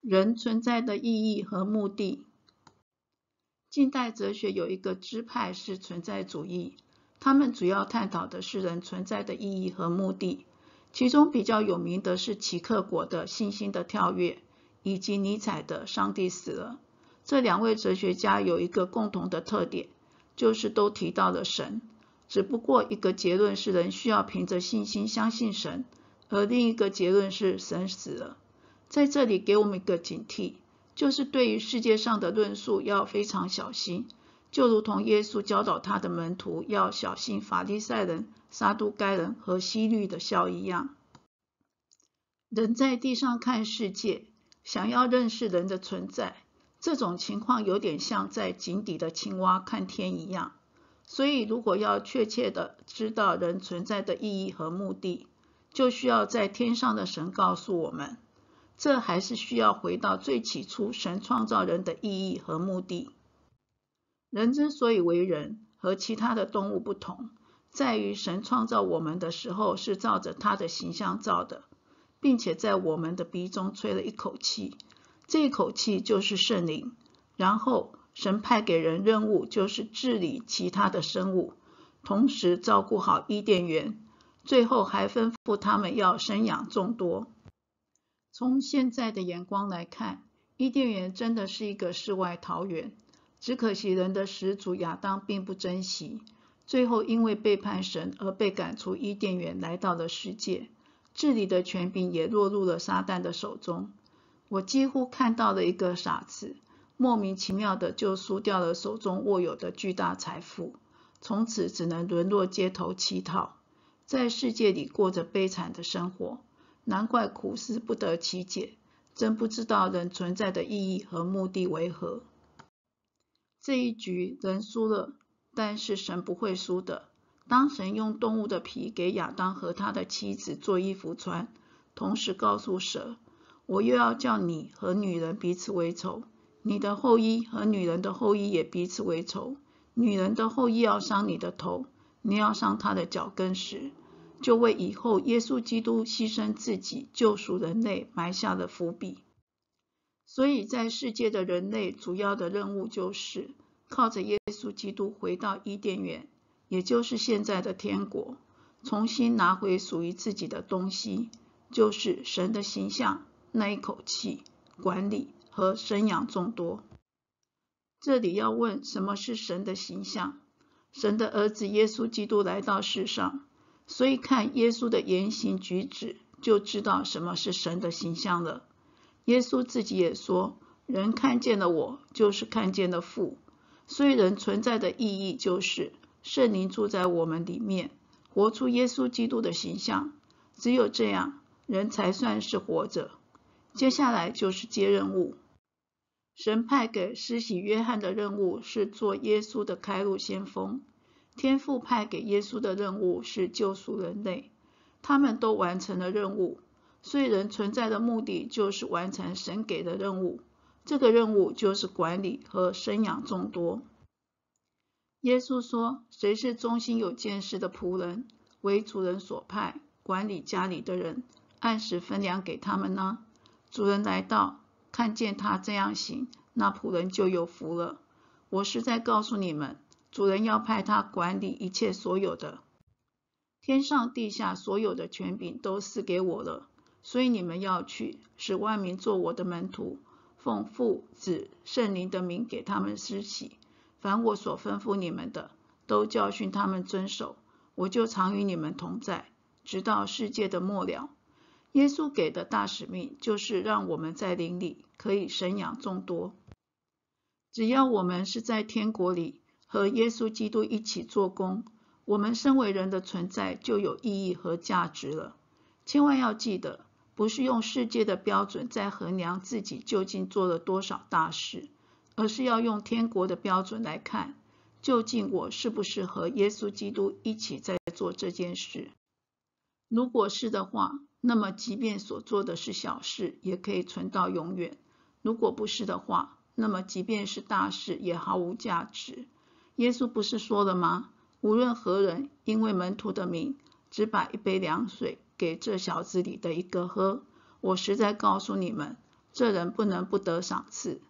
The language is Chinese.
人存在的意义和目的。近代哲学有一个支派是存在主义，他们主要探讨的是人存在的意义和目的。其中比较有名的是齐克果的信心的跳跃，以及尼采的上帝死了。这两位哲学家有一个共同的特点，就是都提到了神，只不过一个结论是人需要凭着信心相信神，而另一个结论是神死了。在这里给我们一个警惕，就是对于世界上的论述要非常小心，就如同耶稣教导他的门徒要小心法利赛人、撒都该人和希律的笑一样。人在地上看世界，想要认识人的存在，这种情况有点像在井底的青蛙看天一样。所以如果要确切地知道人存在的意义和目的，就需要在天上的神告诉我们。这还是需要回到最起初神创造人的意义和目的。人之所以为人，和其他的动物不同，在于神创造我们的时候是照着他的形象造的，并且在我们的鼻中吹了一口气，这一口气就是圣灵。然后神派给人任务，就是治理其他的生物，同时照顾好伊甸园，最后还吩咐他们要生养众多。从现在的眼光来看，伊甸园真的是一个世外桃源，只可惜人的始祖亚当并不珍惜，最后因为背叛神而被赶出伊甸园，来到了世界，治理的权柄也落入了撒旦的手中。我几乎看到了一个傻子，莫名其妙的就输掉了手中握有的巨大财富，从此只能沦落街头乞讨，在世界里过着悲惨的生活。难怪苦思不得其解，真不知道人存在的意义和目的为何。这一局人输了，但是神不会输的。当神用动物的皮给亚当和他的妻子做衣服穿，同时告诉蛇，我又要叫你和女人彼此为仇，你的后裔和女人的后裔也彼此为仇，女人的后裔要伤你的头，你要伤她的脚跟时，就为以后耶稣基督牺牲自己救赎人类埋下了伏笔。所以在世界的人类主要的任务就是靠着耶稣基督回到伊甸园，也就是现在的天国，重新拿回属于自己的东西，就是神的形象，那一口气，管理和生养众多。这里要问，什么是神的形象？神的儿子耶稣基督来到世上，所以看耶稣的言行举止，就知道什么是神的形象了。耶稣自己也说，人看见了我，就是看见了父。所以人存在的意义就是圣灵住在我们里面，活出耶稣基督的形象。只有这样，人才算是活着。接下来就是接任务。神派给施洗约翰的任务是做耶稣的开路先锋，天父派给耶稣的任务是救赎人类，他们都完成了任务，所以人存在的目的就是完成神给的任务，这个任务就是管理和生养众多。耶稣说，谁是忠心有见识的仆人，为主人所派，管理家里的人，按时分粮给他们呢？主人来到，看见他这样行，那仆人就有福了。我实在告诉你们，主人要派他管理一切所有的。天上地下所有的权柄都赐给我了，所以你们要去，使万民做我的门徒，奉父子圣灵的名给他们施洗，凡我所吩咐你们的，都教训他们遵守，我就常与你们同在，直到世界的末了。耶稣给的大使命就是让我们在灵里可以生养众多。只要我们是在天国里和耶稣基督一起做工，我们身为人的存在就有意义和价值了。千万要记得，不是用世界的标准在衡量自己究竟做了多少大事，而是要用天国的标准来看，究竟我是不是和耶稣基督一起在做这件事。如果是的话，那么即便所做的是小事，也可以存到永远；如果不是的话，那么即便是大事，也毫无价值。耶稣不是说了吗？无论何人因为门徒的名，只把一杯凉水给这小子里的一个喝，我实在告诉你们，这人不能不得赏赐。